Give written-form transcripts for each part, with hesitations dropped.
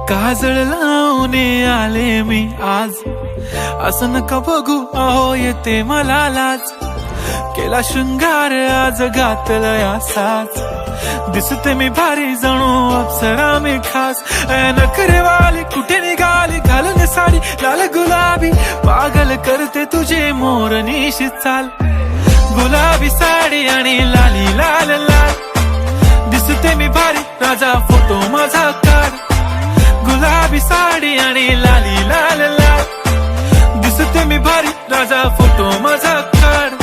काजळ लावून आले मी आज, असं नका बघू अहो येते मला लाज. केला शृंगार आज घातलया साज, दिसते मी भारी जणू अप्सरा मी खास. नखरेवाली कुठे निघाली घालून साडी लाल गुलाबी, पागल करते तुझे मोरनीशी चाल. गुलाबी साडी आणि लाली लाल लाल, दिसते मी भारी राजा फोटो माझा काढ. गुलाबी साडी आणि लाली लाल लाल, दिसते मी भारी राजा फोटो माझा काढ.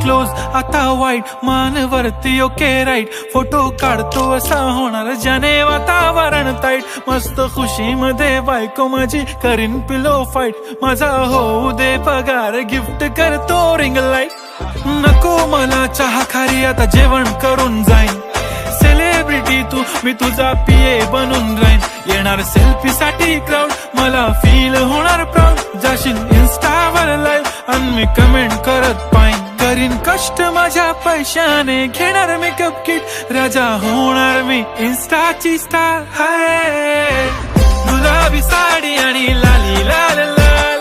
क्लोज आता वाईट मानवरती ओके राईट, फोटो काढतो असा होणार ज्याने वातावरण ताईट. मस्त खुशी मध्ये बायको माझी करीन पिलो फाईट, माझा होऊ दे पगार गिफ्ट करतो रिंग लाईट. नको मला चहा खारी आता जेवण करून जाईन, सेलिब्रिटी तू मी तुझा पिये बनून राहीन. येणार सेल्फी साठी क्राऊड मला फील होणार प्राऊड, जाशील इन्स्टावर लाईव्ह आणि मी कमेंट करत पाईन. करीन कष्ट माझ्या पैशाने घेणार मेकअप किट, राजा होणार मी इन्स्टाची स्टार. हाय गुलाबी साडी आणि लाली लाल लाल,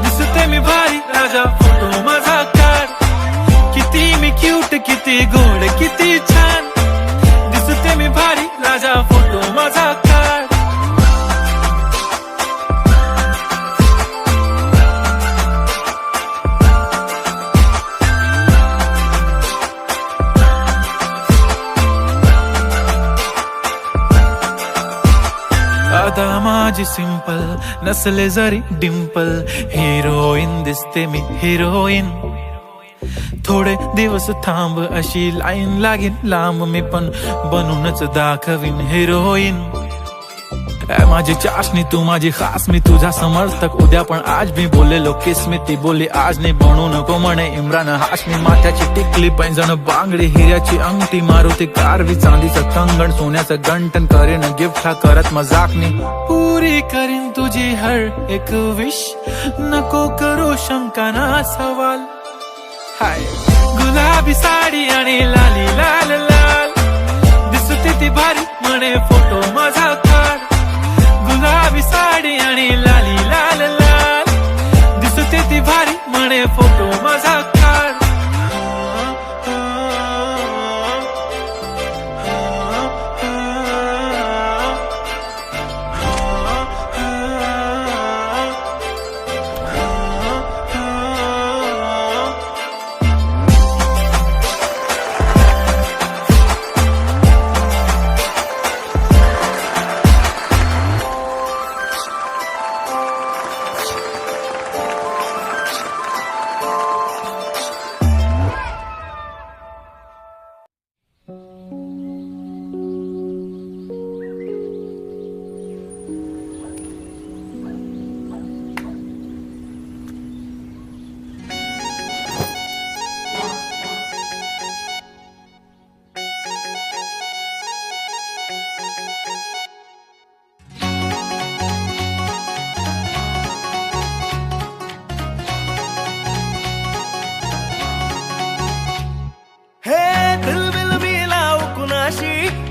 दिसते मी भारी राजा फोटो माझा काढ. किती मी क्यूट किती गोड किती छान, दिसते मी भारी राजा फोटो माझा काढ. आता माझी सिंपल नसले जरी डिंपल, हिरोईन दिसते मी हिरोईन. थोडे दिवस थांब अशी लाईन लागेल लांब, मी पण बनूनच दाखवीन हिरोईन. माझी चाशनी तू माझी खास, मी तुझा समर्थक उद्या पण आज मी बोललेलो किस मी, ती बोलली आज नाही बनू नको म्हणे इम्रान हाशमी. माथ्याची टिकली पैंजण बांगडी हिऱ्याची अंगठी, मारुती कारवी चांदीचं कंगण सोन्याचं गंटन, करेन गिफ्ट हा करत मजाकनी. पुरी करीन तुझी हर एक विश, नको करू शंका ना सवाल. हाय गुलाबी साडी आणि लाली लाल लाल, दिसते ती भारी म्हणे फोटो माझा काढ. गुलाबी साडी आणि लाली लाल लाल, दिसते ती भारी म्हणे फोटो माझा काढ.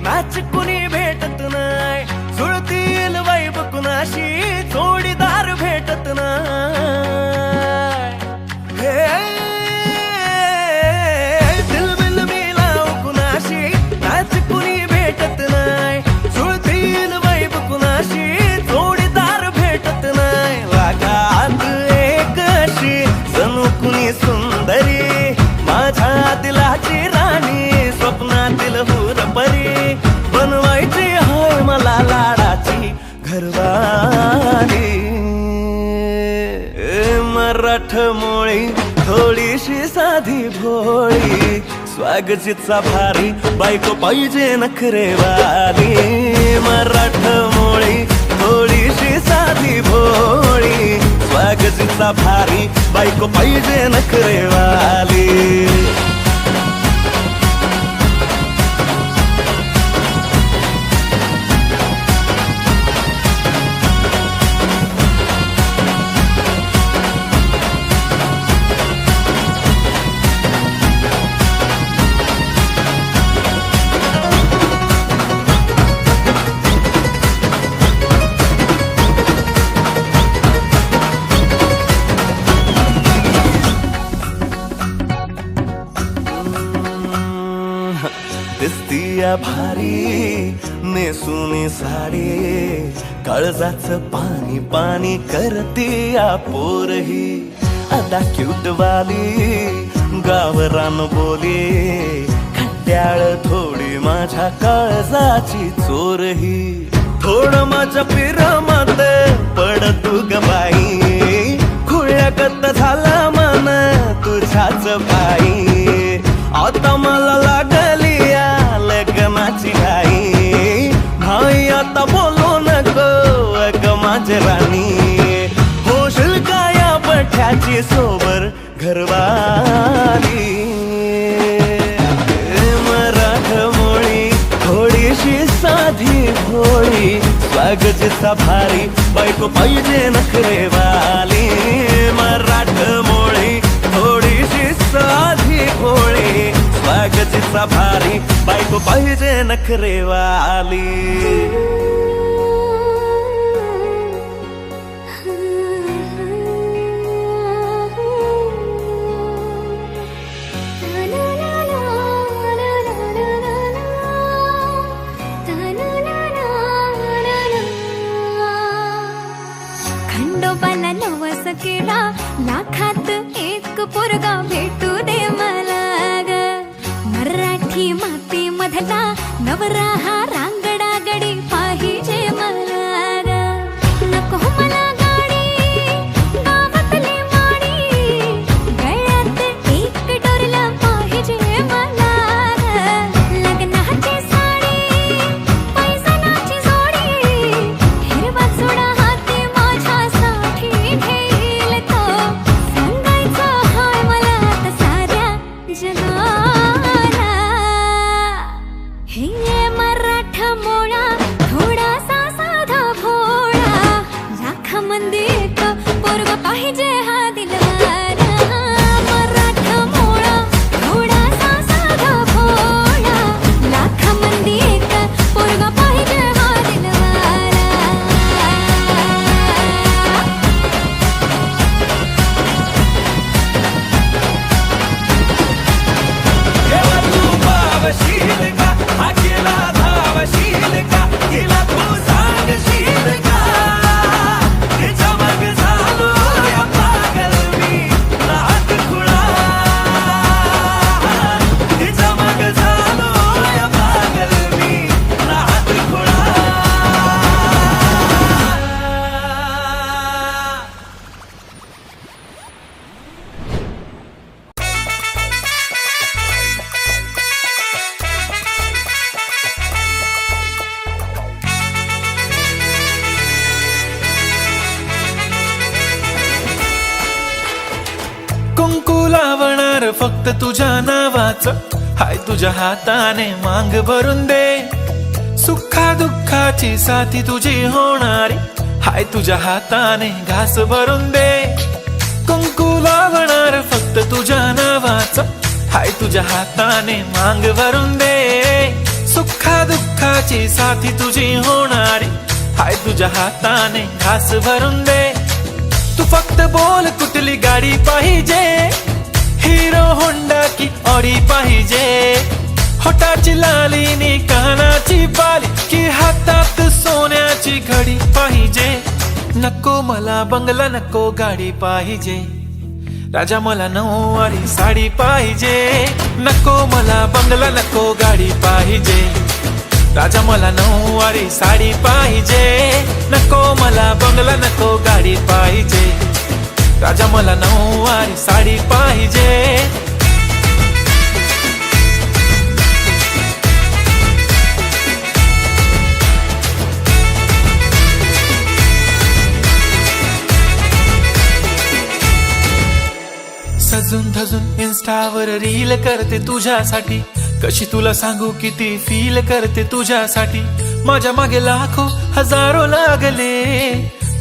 मॅच कुणी भेटत नाय, जुळतील वाईब कुणाशी जोडीदार भेटत नाय. दिलबिल मिलाव कुणाशी मॅच कुणी भेटत नाय, जुळतील वाईब कुणाशी जोडीदार भेटत नाय. वागात एक अशी जणू कुणी सुंदरी, माझ्या दिलाची राणी स्वप्नातील हुरपरी, बनवायची होय मला लाडाची घरवाली. मराठमोळी थोडीशी साधी भोळी, स्वागतीचा भारी बायको पाहिजे नखरेवाली. मराठमोळी थोडीशी साधी भोळी, स्वागतीचा भारी बायको पाहिजे नखरेवाली. या भारी नेसून साडी काळजाचं पाणी पाणी करते या पोरही आता क्यूट वाली गावरान बोली खट्याळ थोडी माझ्या काळजाची चोरही थोडं माझ्या पिरमत पड तू ग बाई खुळ्यागत झाला मन तुझ्याच पायी आता मला लागली या लग्नाची घाई भाई आता बोलू नको अग माझे राणी होशील का या पठ्याची सोबर घरवाली मराठमोळी थोडीशी साधी भोळी स्वागतीचा भारी बायको पाहिजे नखरेवाली मराठमोळी थोडीशी साधी भोळी स्वागतीचा भारी बायको पाहिजे नखरेवाली खंडोबाला नवस केला लाखात एक पोरगा भेटू दे मला ग मराठी माती मधला नवरा हा रांगडा गडी पाहिजे मला ग नको मला गाडी गावातली माडी गळ्यात एक डोरला पाहिजे मला ग लग्नाची साडी पैसनाची जोडी हिरवा चुडा हाती माझ्यासाठी घेईल तो सांगायचा हाय मला आता साऱ्या जगाला हे मराठा मोळा थोडासा साधा भोळा लाखामध्ये एक पोरगा पाहिजे हा दिलवाला मराठा मोळा थोडासा साधा भोळा लाखामध्ये एक पोरगा पाहिजे हा दिलवाला तू पावशील का हा केला धावशील का हिला तू सांगशील का तिच्या मग झालो या पागल मी राहत खुळा तिच्या मग झालो या पागल मी राहत खुळा कुंकू लावणार फक्त तुझ्या नावाचं हाय तुझ्या हाताने मांग भरून दे सुखा दुःखाची साथी तुझी होणारी हाय तुझ्या हाताने घास भरून दे कुंकू लावणार फक्त तुझ्या नावाचं हाय तुझ्या हाताने मांग भरून दे सुखा दुःखाची साथी तुझी होणारी हाय तुझ्या हाताने घास भरून दे तू फक्त बोल कुठली गाडी पाहिजे हिरो होंडा की ऑडी पाहिजे होटाची लाली नी कानाची बाली की हातात सोन्याची घडी पाहिजे नको मला बंगला नको गाडी पाहिजे राजा मला नऊवारी साडी पाहिजे नको मला बंगला नको गाडी पाहिजे राजा मला नऊवारी साडी पाहिजे नको मला बंगला नको गाडी पाहिजे राजा मला नऊवारी साडी पाहिजे सजून धजून इन्स्टावर रील करते तुझ्यासाठी कशी तुला सांगू किती फील करते तुझ्यासाठी माझ्या मागे लाखो हजारो लागले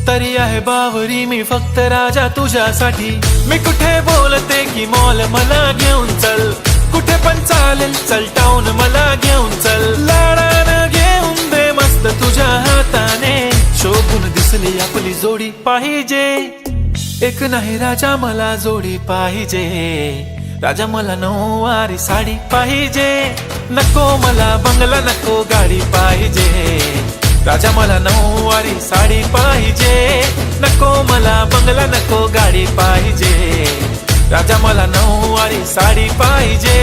तरी आहे बावरी मी फक्त राजा तुझ्यासाठी मी कुठे बोलते की मॉल मला घेऊन चल कुठे पण चालेल चल टाऊन मला घेऊन चल लाडानं घेऊन दे मस्त तुझ्या हाताने शोभून दिसली आपली जोडी पाहिजे एक नाही राजा मला जोडी पाहिजे राजा मला नऊवारी साडी पाहिजे, नको मला बंगला नको गाडी पाहिजे. राजा मला नऊवारी साडी पाहिजे, नको मला बंगला नको गाडी पाहिजे. राजा मला नऊवारी साडी पाहिजे.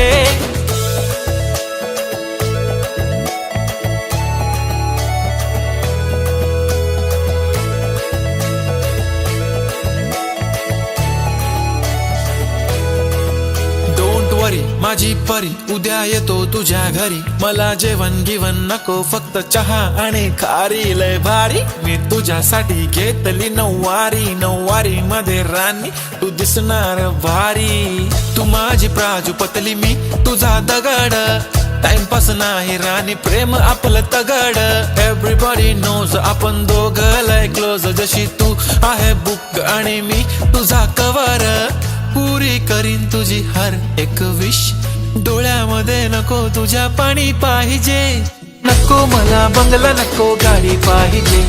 माझी परी उद्या येतो तुझ्या घरी, मला जेवण गिवण नको फक्त चहा आणि खारी लय भारी. मी तुझ्यासाठी घेतली नऊवारी, नऊवारी मध्ये राणी तू दिसणार भारी. तू माझी प्राजूपतली मी तुझा दगड, टाइमपास नाही राणी प्रेम आपलं तगड. एव्हरीबॉडी नोज आपण दोघं लय क्लोज, जशी तू आहे बुक आणि मी तुझा कवर. पुरी करीन तुझी हर एक विश, डोळ्यामध्ये नको तुझ्या पाणी पाहिजे. नको मला बंगला नको गाडी पाहिजे,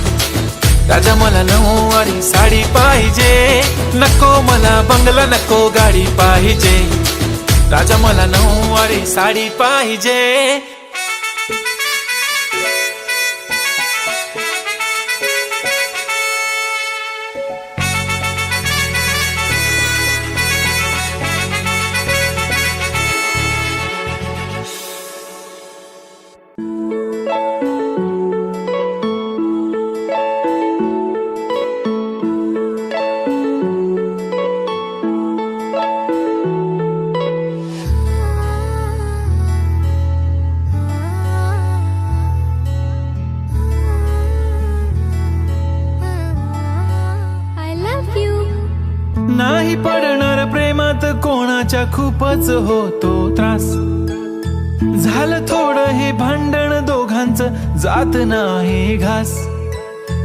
राजा मला नऊवारी साडी पाहिजे. नको मला बंगला नको गाडी पाहिजे, राजा मला नऊवारी साडी पाहिजे. नाही पडणार प्रेमात कोणाच्या खूपच होतो त्रास. झालं थोडं हे भांडण दोघांचं जात नाही घास.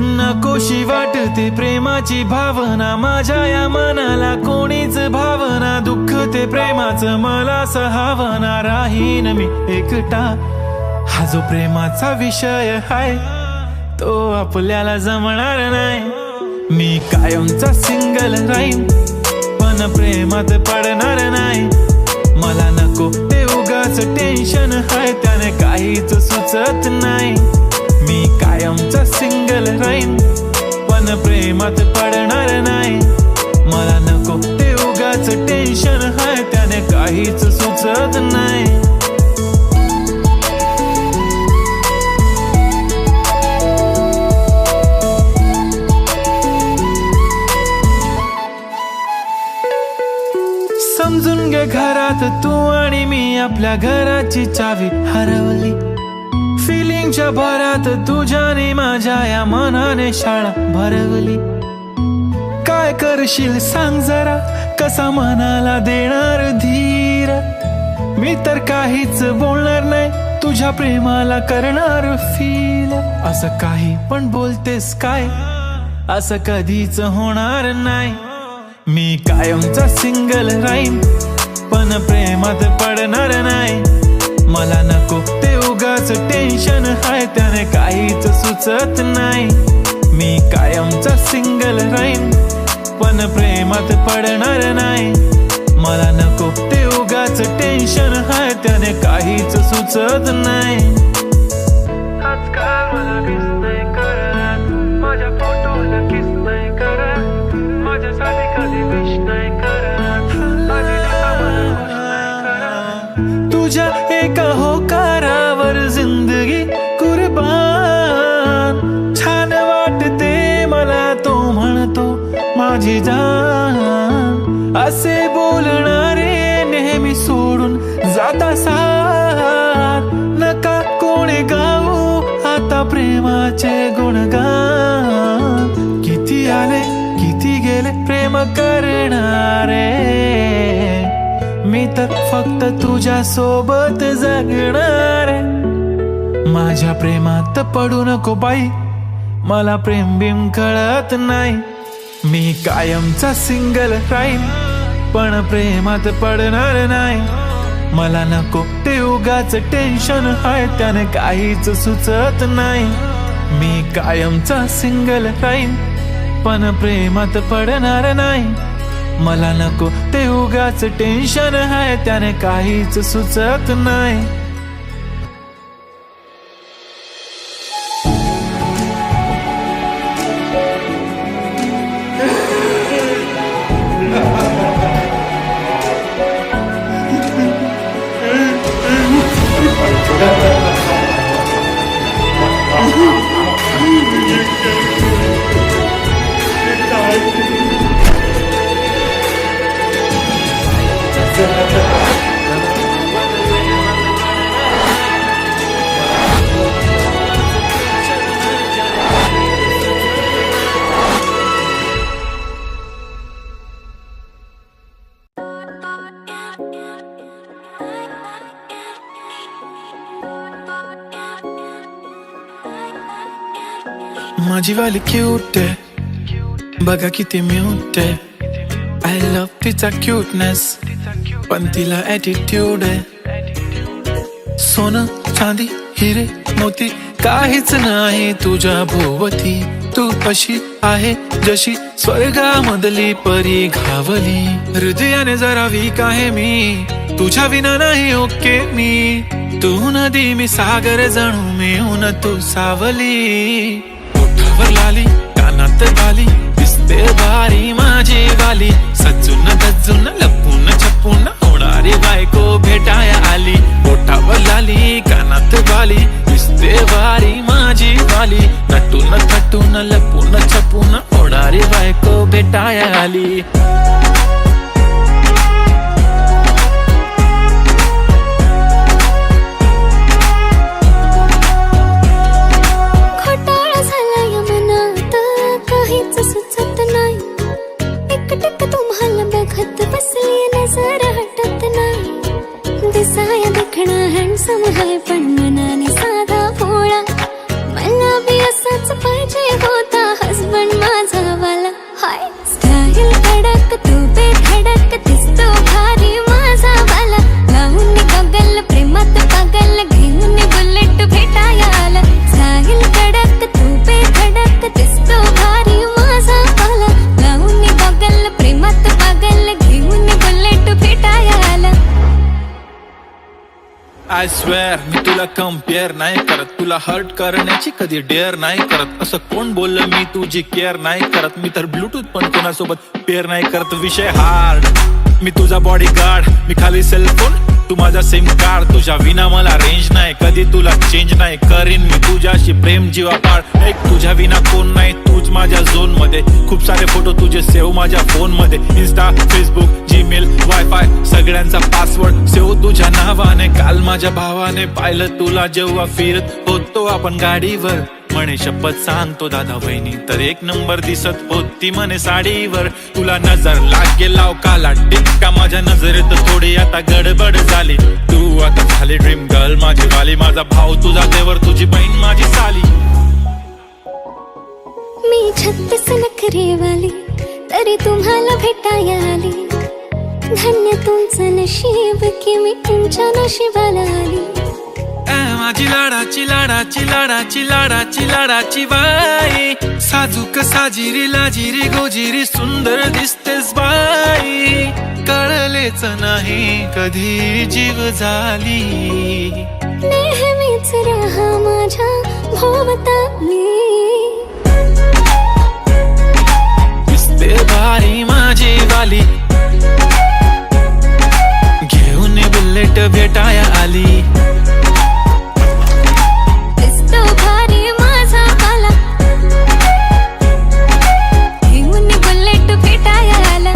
नकोशी वाटते प्रेमाची भावना माझ्या या मनाला कोणीच भावना. दुःख ते प्रेमाचं मला सहावना, राहीन मी एकटा. हा जो प्रेमाचा विषय आहे तो आपल्याला जमणार नाही. मी कायमचा सिंगल राहीन पण प्रेमात पडणार नाही. मला नको ते उगाच टेन्शन आहे, त्याने काहीच सुचत नाही. मी कायमचा सिंगल राहीन पण प्रेमात पडणार नाही. मला नको ते उगाच टेन्शन आहे, त्याने काहीच सुचत नाही. समजून घे घरात तू आणि मी आपल्या घराची चावी हरवली. फिलिंगच्या भरात तुझ्याने माझ्या या मनाने शाळा भरवली. काय करशील सांग जरा, कसा मनाला देणार धीर. मी तर काहीच बोलणार नाही, तुझ्या प्रेमाला करणार फील. असं काही पण बोलतेस काय, असं कधीच होणार नाही. मी कायमचा सिंगल राहीन पण प्रेमात पडणार नाही. मला नको ते उगाच टेन्शन आहे, त्याने काहीच सुचत नाही. मी कायमचा सिंगल राहीन पण प्रेमात पडणार नाही. मला नको ते उगाच टेन्शन आहे, त्याने काहीच सुचत नाही. आजकाल मला मिस नाही करत, माझ्या फोटोला किस नाही करत, माझ्यासाठी कधी विश नाही करत, तुझ्या एका होकारावर जिंदगी कुर्बान. छान वाटते मला तो म्हणतो माझी जान. असे बोलणारे नेहमी सोडून जाता साथ. नका कोणी गाऊ आता प्रेमाचे गुणगान. किती आले किती गेले प्रेम करणारे, मी तर फक्त तुझ्या सोबत जगणारे. माझ्या प्रेमात पडू नको बाई, मला प्रेम बिम कळत नाही. मी कायमचा सिंगल राहीन पण प्रेमात पडणार नाही. मला नको ते उगाच टेन्शन आहे, त्याने काहीच सुचत नाही. मी कायमचा सिंगल राहीन पण प्रेमात पडणार नाही. मला नको ते उगाच टेन्शन आहे, त्याने काहीच सुचत नाही. माझी वाली क्यूट आहे, बघा किती म्यूट आहे. आय लव्ह तिचा क्यूटनेस, पण तिला ॲटिट्यूड आहे. सोनं चांदी हिरे मोती काहीच नाही तुझ्या भोवती. तू अशी आहे जशी स्वर्गामधली परी घावली. हृदयाने जरा वीक आहे मी, तुझ्या विना नाही ओके मी. तू नदी मी सागर जणू मिळून तू सावली. ओठावर लाली कानात बाली दिसते भारी माझी वाली. सजून धजून लपून छपून होणारी बायको भेटाया आली. ओठावर लाली कानात बाली दिसते भारी माझी वाली. नटून थटून लपून छपून होणारी बायको भेटाया आली. सुचत नाही एकटक तुम्हाला बघत बसली नजर हटत नाही. दिसाया देखणा हँडसम आहे पण मनाने साधा भोळा. मला बी असाच पाहिजे होता हसबंड माझा वाला. हाय स्टाईल कडक तू बेधडक दिसतो भारी माझा वाला. लावून गगल प्रेमात पागल घेऊन बुलेट भेटाया आला. स्टाईल कडक तू बेधडक दिसतो भारी प्रेमात पागल घेऊन बुलेट भेटाया आला. आय स्वेअर मी तुला कम्पेअर नाही करत, तुला हर्ट करण्याची कधी डेअर नाही करत. असं कोण बोललं मी तुझी केअर नाही करत. मी तर ब्लूटूथ पण कोणासोबत पेअर नाही करत. विषय हार्ड मी तुझा बॉडी गार्ड, मी खाली सेलफोन तू माझा सिम कार्ड. तुझ्या विना मला रेंज नाही, कधी तुला चेंज नाही करीन मी तुझ्याशी प्रेम जीवा पाड. एक तुझ्या विना कोण नाही, तूच माझ्या झोन मध्ये. खूप सारे फोटो तुझे सेव्ह माझ्या फोन मध्ये. इन्स्टा फेसबुक जीमेल वायफाय सगळ्यांचा पासवर्ड सेव्ह तुझ्या नावाने. काल माझ्या भावाने पाहिलं तुला जेव्हा फिरत होतो आपण गाडीवर. म्हणे शपथ सांगतो दादा वहिनी तर एक नंबर दिसत होती म्हणे साडीवर. तुला नजर लागेल लाव काला टिक्का माझ्या नजरेत थोडी आता गडबड झाली. तू आता झाली ड्रीम गर्ल माझी वाली. माझा भाऊ तुझा देवर तुझी बहीण माझी साली. मी 36 नखरेवाली तरी तुम्हाला भेटाया आली. धन्य तुमचं नशीब की मी तुमच्या नशिबाला आली. माझी लाडाची लाडाची लाडाची लाडाची लाडाची बाई. साजूक साजिरी लाजिरी गोजिरी सुंदर दिसतेस बाई. कळलेच नाही कधी जीव झाली. नेहमीच राहा माझ्या भोवताली. दिसते भारी माझी वाली. घेऊन बुलेट भेटाया आली. भारी माझा वाला घेऊन बुलेट भेटाया आला.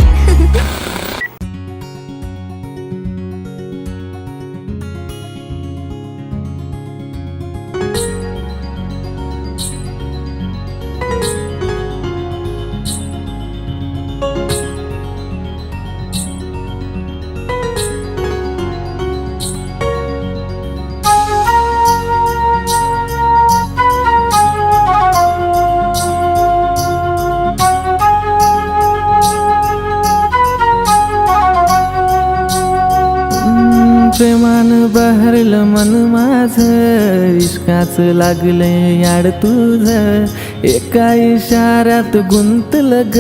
प्रेमान बहरलं मन माझं. इश्क इश्काच लागले याड तुझ, एका इशाऱ्यात गुंतलं ग,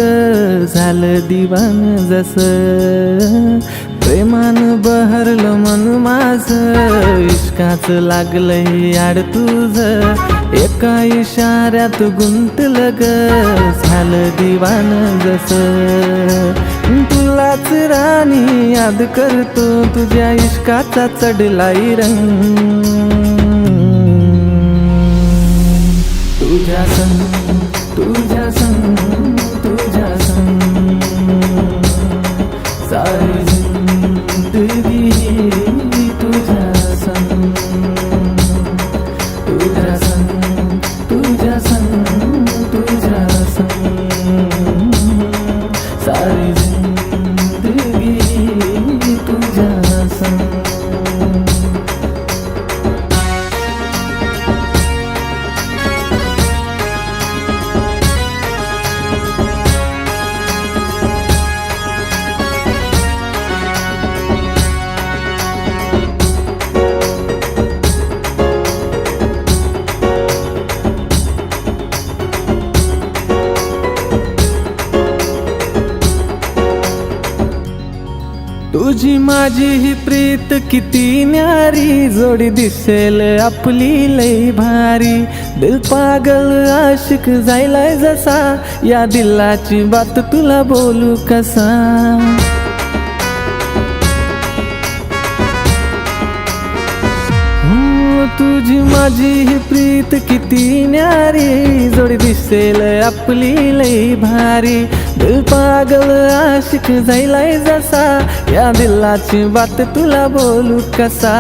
झालं दिवान जस, प्रेमान बहरलं मन माझं, इश्काच लागलंय याड तुझ, एका इशाऱ्यात गुंतलं ग, झालं दिवान जस, तुलाच राणी याद करतो, तुझ्या इश्काचा चढलाय रंग, तुझ्या संग, तुझ्या संग, तुझ्या संग, सारी जिंदगी तुझ्या संग, तुझ्या संग, तुझ्या संग, तुझ्या संग, सारी जिंदगी तुझ्या संग. तुझी माझी ही प्रीत किती न्यारी, जोडी दिसेल आपली लई भारी, दिल पागल आशिक जायलाय जसा, या दिलाची बात तुला बोलू कसा, तुझी माझी ही प्रीत किती न्यारी, जोडी दिसेल आपली लई भारी, दिल पागल आशिक जायलाय जसा, या दिलाची बात तुला बोलू कसा,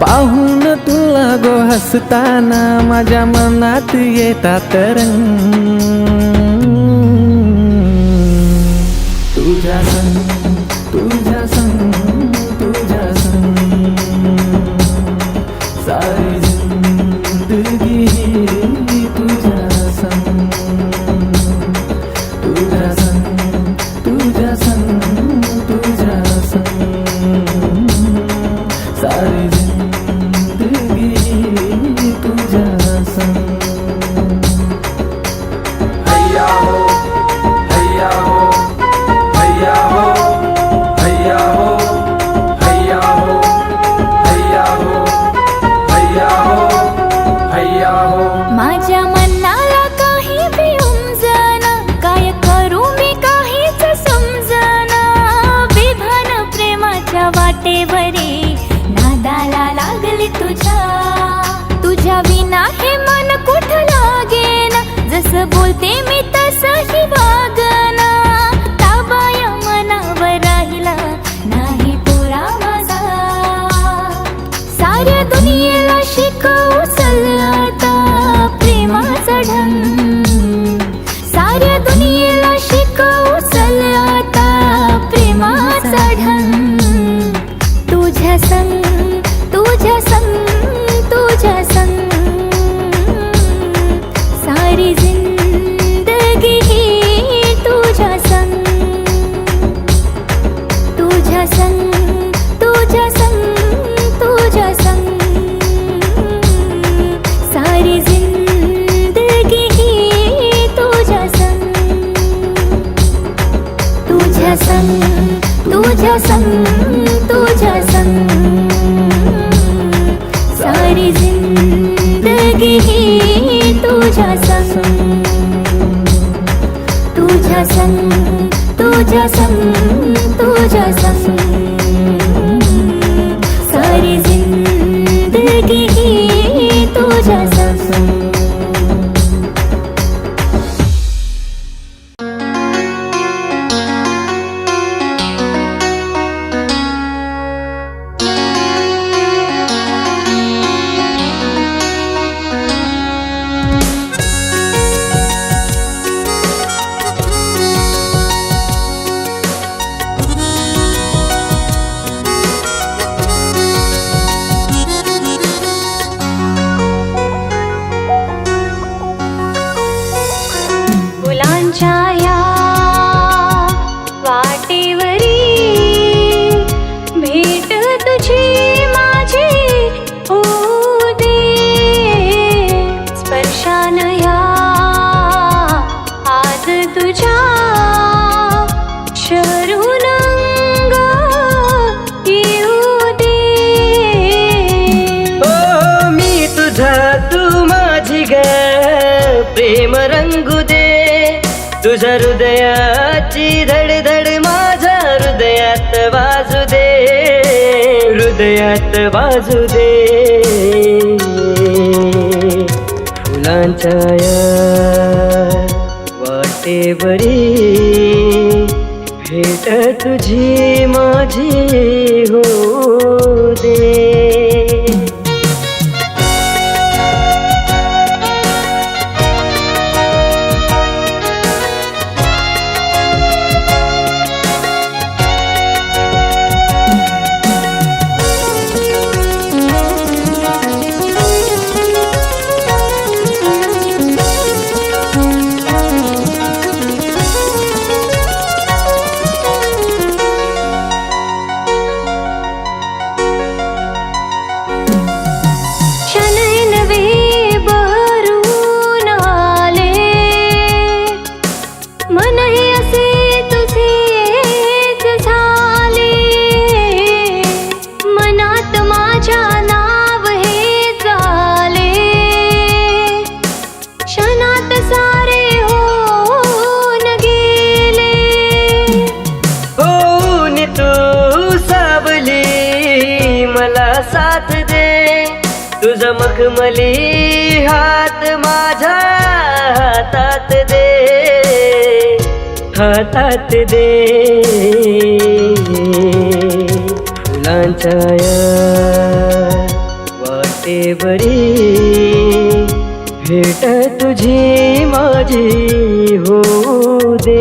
पाहून तुला गो हसताना माझ्या मनात येतात रंग, तुझ्या संग, तुझ्या संग, तुझ्या संग, सारी जिंदगी तुझ्या संग, तुझ्या संग, तुझ्या संग, तुझ्या संग, सारी जिंदगी तुझ्या संग. हैया हो, हैया हो, हैया हो, हैया हो, हैया हो, हैया हो, हैया हो, हैया हो. माझ्या मनाला काही बी उमजना, काय करू मी काहीच समजना, विधान प्रेमाच्या वाटेवरी नादाला लागली तुझ्या, तुझ्या विना हे मन कुठं लागेना, जसं बोलते मी तसंही वागना, ताबाया मनावर राहिला नाही पुरा माझा, साऱ्या दुनियेला शिकवू चल आता प्रेमाचा ढंग, साऱ्या दुनियेला शिकवू चल आता प्रेमाचा ढंग, तुझ्या संग, तुझ्या संग, तुझ्या संग, सारी जिंदगी तुझ्या संग, तुझ्या संग, तुझ्या संग, तुझ्या संग, सारी जिंदगी तुझ्या संग, तुझ्या संग, तुझ्या संग, तुझ्या संग, सारी जिंदगी तुझ्या संग, तुझ्या संग, तुझ्या संग, तुझ्या संग, सारी जिंदगी तुझ्या संग. भेट तुझी माझी होऊ दे. प्रेम रंगू दे, तुझ्या हृदयाची धडधड माझ्या हृदयात वाजू दे, हृदयात वाजू दे. फुलांच्या या वाटेवरी भेट तुझी माझी होऊ दे. साथ दे तुझा मखमली हात माझ्या हातात दे, हातात दे. फुलांच्या या वाटेवरी भेट तुझी माझी होऊ दे.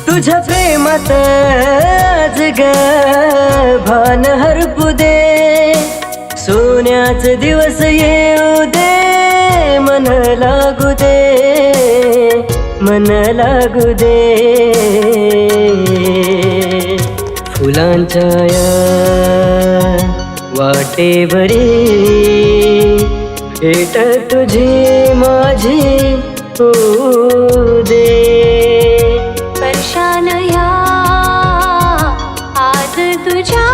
तुझ्या प्रेमात आज ग भान हरपू दे, सोन्याच दिवस येऊ दे, मन लागू दे, मन लागू दे. फुलांच्या या वाटेवरी भेट तुझी माझी होऊ दे. वर्षान ह्या आज तुझ्या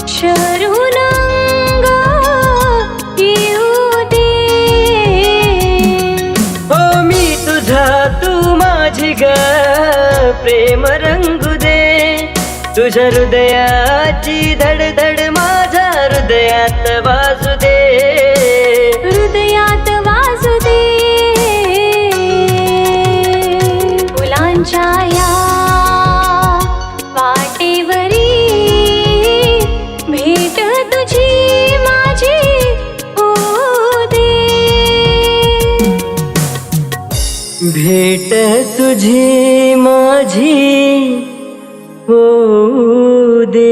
शरून अंग येऊ दे. हो मी तुझा तू माझी ग प्रेम रंगू दे, तुझ्या हृदयाची धडधड माझ्या हृदयात वाजू दे, हृदयात वाजू दे. फुलांच्या या वाटेवरी भेट तुझी माझी होऊ दे, भेट तुझी माझी होऊ दे.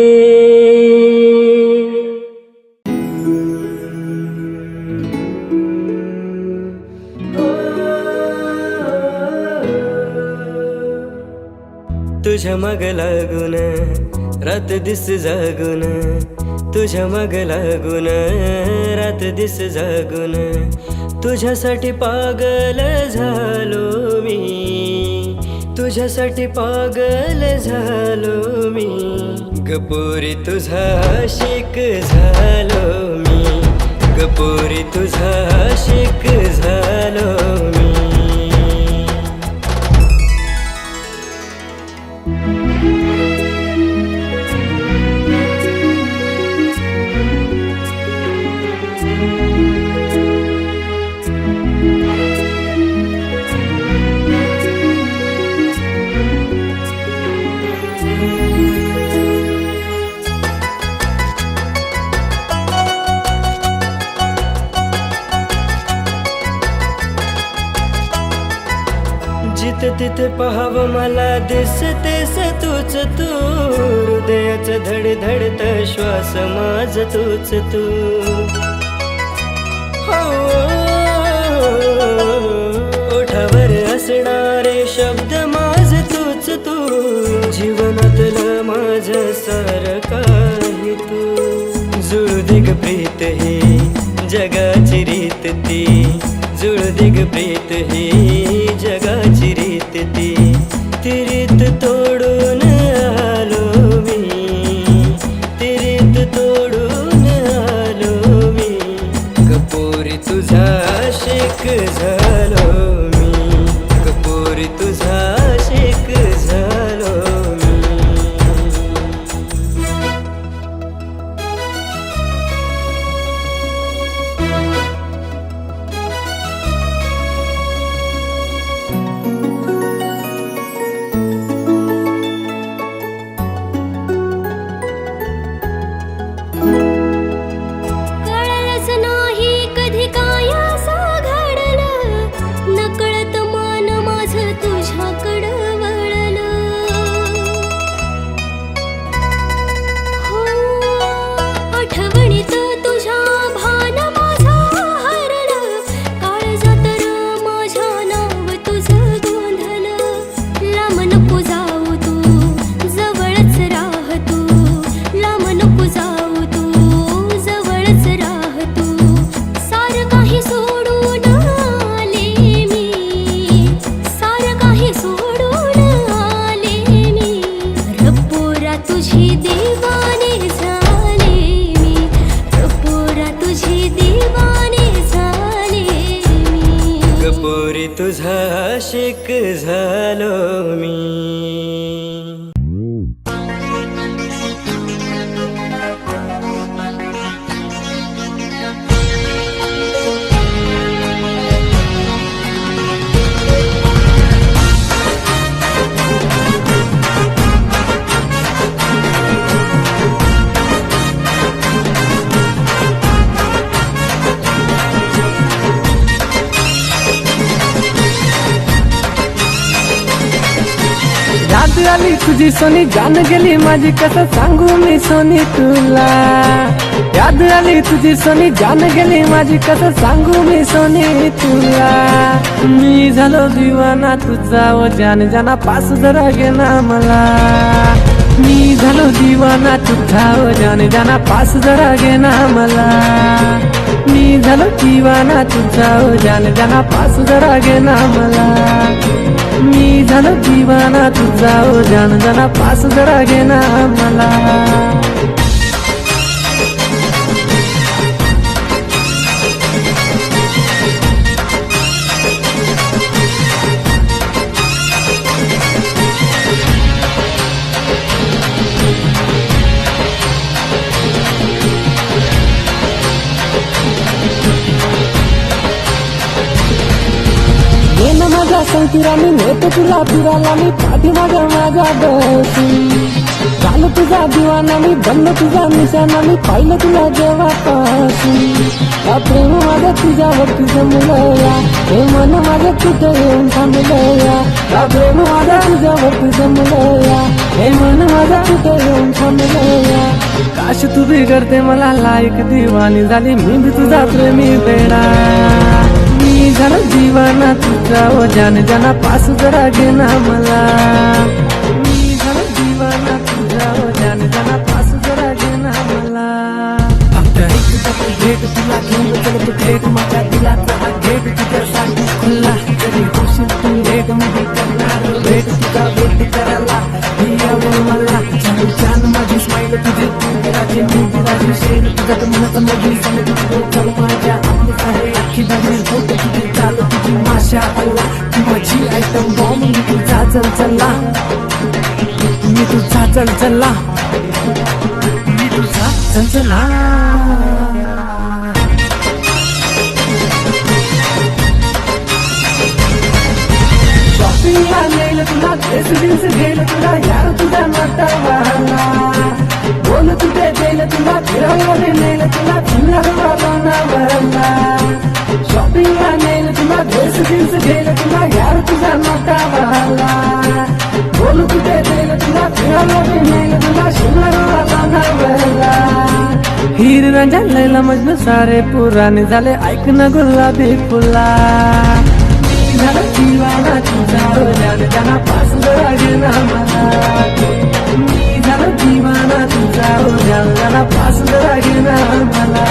तुझ्या मग लागून रात दिस जागून, तुझ्या मग लागून रात दिस जागून, तुझ्यासाठी पागल झालो मी, तुझ्यासाठी पागल झालो मी. गपोरी तुझा आशिक झालो मी, गपोरी तुझा आशिक झालो मी. जिथे तिथे पाहावं मला दिसतेस तूच तू, हृदयाचं धडधडत श्वास माझ तूच तू. हो, ओठावर असणारे शब्द माझ तूच तू, जीवनातलं माझं सारं काही तू. जुळदिग प्रीत ही जगाची रीत ती, जुळदिग प्रीत ही जगाची रीत ती. ती रीत तोडून आलो मी, ती रीत तोडून आलो मी. कपोरी तुझा आशिक झालो मी, कपोरी तुझा आशिक झालो मी. कळलंच नाही कधी काय असं घडलं, नकळत मन माझं तुझ्याकडं वळलं. हो, आठवणीत तुझ्या भान माझं हरलं, काळजात र माझ्या नाव तुझं गोंधलं. लांब नको जाऊ तू, जवळच राह तू, लांब नको जाऊ तू, जवळच राह तू. सारं काही सोडून आले मी, सारं काही सोडून आले मी. रपोरा तुझी दीवाने झाले मी, रपोरा तुझी दीवाने झाले मी. कपोरी तुझा आशिक झालो मी. याद आली तुझी सोनी, जान गेली माझी, कसं सांगू मी सोनी तुला. याद आली तुझी सोनी, जान गेली माझी, कसं सांगू मी सोनी तुला. मी झालो दिवाना तुझा व जान जाना पास जरा घे ना मला. मी झालो दिवाना तुझा व जान जाना पास जरा घे ना मला. मी झालो दिवाना तुझा व जान जाना पास जरा घे ना मला. मी झालो दिवाना तुझा ओ जान जाना पास जरा घे ना मला. माझ्या संकिरा मी नेतो तुला फिरायला, मी पाठीमागं माझ्या बसून. झालो तुझा दिवाना मी, बनलो तुझा निशाणा मी, पाहिलं तुला जेव्हापासून. हा प्रेम माझं तुझ्यावरती जमलं या, हे मन माझं कुठं येऊन थांबलं या. हा प्रेम माझं तुझ्यावरती जमलं या, हे मन माझं कुठं येऊन थांबलं या. काश तू बिघडते मला लायक दिवाणी झाली, मी भी तुझा प्रेमी बेडा. मी झालो दिवाना तुझा ओ जान जाना पास जरा घे ना मला. मी झालो दिवाना तुझा ओ जान जाना पास जरा घे ना मला. भेट तुला घेऊन चलतो भेट, माझ्या दिलाचा हा गेट तुझ्यासाठी खुल्ला. जरी होशील तू भेट मी करणार भेट, तुझा भेट करायला यावं मला. छान माझी स्माईल तुझी, तू राजे मी राजे शेर, तुझा तर मनाचा मधी सांग तुझी चल माझ्या आपलीच आहे अख्खी बाजू. होत तुझी चाल तुझी माशा अल्ला, तू माझी आयटम बॉम्ब तुझा चल चला. मी तुझा चलचला, मी तुझा चलचला. शॉपिंगला नेल तुला, ड्रेस घेल तुला, यार तुझ्या नातावाला. बोल तुझे देल तुला, फिरायला नेल तुला, चंद्राला नावाला. शॉपिंगला नेल तुला, ड्रेस घेल तुला, यार तुझ्या नातावाला. बोल तुझे देल तुला, फिरायला नेल तुला, चंद्राला नावाला. हीर रांझा लैला मजनू सारे पुराणे झाले, ऐक ना गुलाबी फुला. झालं दिवाना तुझा ज्यांना पासून लागेना मला. मी झालं दिवाना तुझा ज्यांना पासून लागेना मला.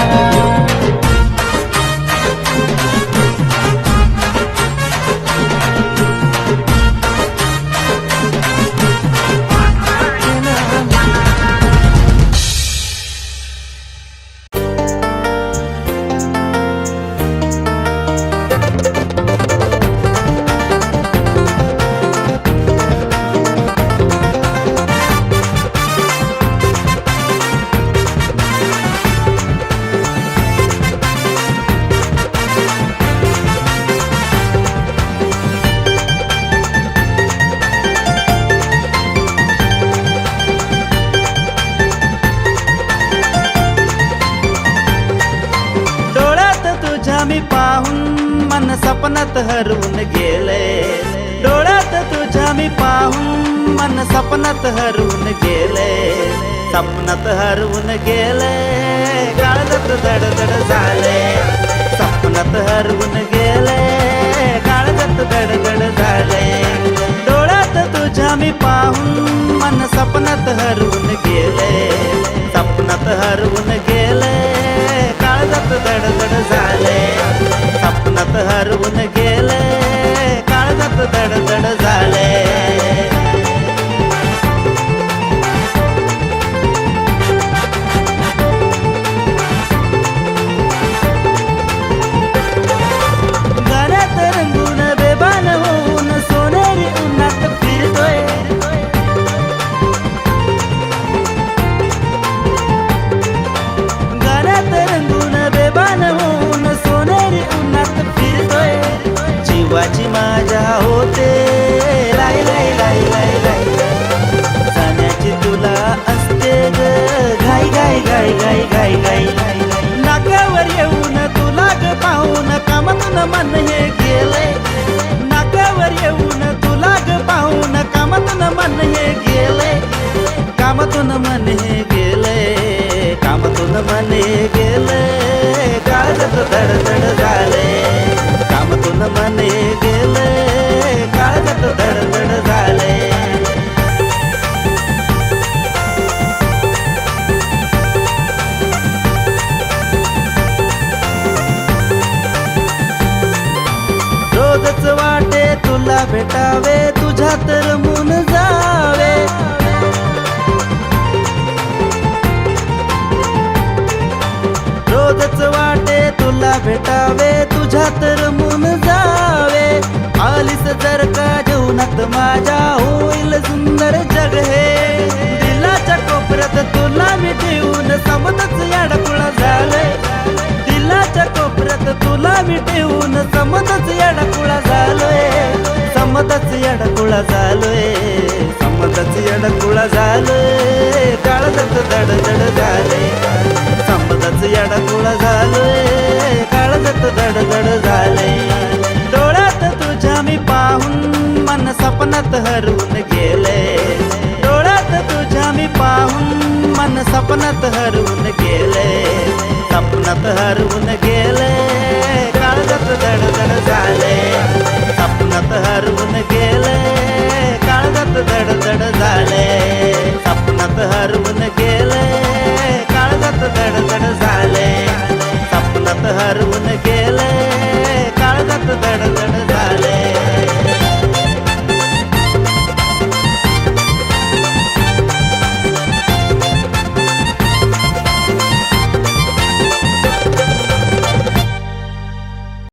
मी पाहून मन सपनात हरवून गेले. डोळ्यात तुझ्या मी पाहून मन सपनात हरवून गेले. सपनात हरवून गेले, काळजात धडधड झाले. सपनात हरवून गेले, काळजात धडधड झाले. डोळ्यात तुझ्या मी पाहून मन सपनात हरवून गेले. सपनात हरवून गेले, काळजात धडधड झाले. सपनात हरवून गेले, काळजात धडधड झाले. गाण्यात रंगून बेभान होऊन सोनेरी उन्हात फिरतोय. गाण्यात रंगून बेभान होऊन सोनेरी उन्हात फिरतोय. जीवाची माझ्या होते लाई लाई लाई लाई लाई. जाण्याची तुला असते ग घाई घाई घाई घाई घाई घाई. नाक्यावर येऊन तुला ग पाहून कामातून मन हे गेलंय. नाक्यावर येऊन तुला ग पाहून कामातून मन हे गेलंय. कामातून मन हे गेलंय, कामातून मन हे गेलंय. काळजात धडधड झाले. कामातून मन हे गेलंय, काळजात धडधड झाले. रोजच वाटे तुला भेटावे, तुझ्यात रमून जावे. रोजच वाटे तुला भेटावे, तुझ्यात रमून जावे. आलीस जर का जीवनात माझ्या, होईल सुंदर जग हे. दिलाच्या कोपऱ्यात तुला मी ठेवून समजच याडकुळा झालंय. दिलाच्या कोपऱ्यात तुला मी ठेवून समजच याडकुळा झालोय. समजच याडकुळा झालोय. समजच याडकुळा झालोय. काळजात धडधड झाले. समजच याडकुळा झालोय. काळजात धडधड झाले. डोळ्यात तुझ्या मी पाहून मन सपनात हरवून गेले. डोळ्यात तुझ्या मी पाहून मन सपनात हरवून गेले. सपनात हरवून गेले.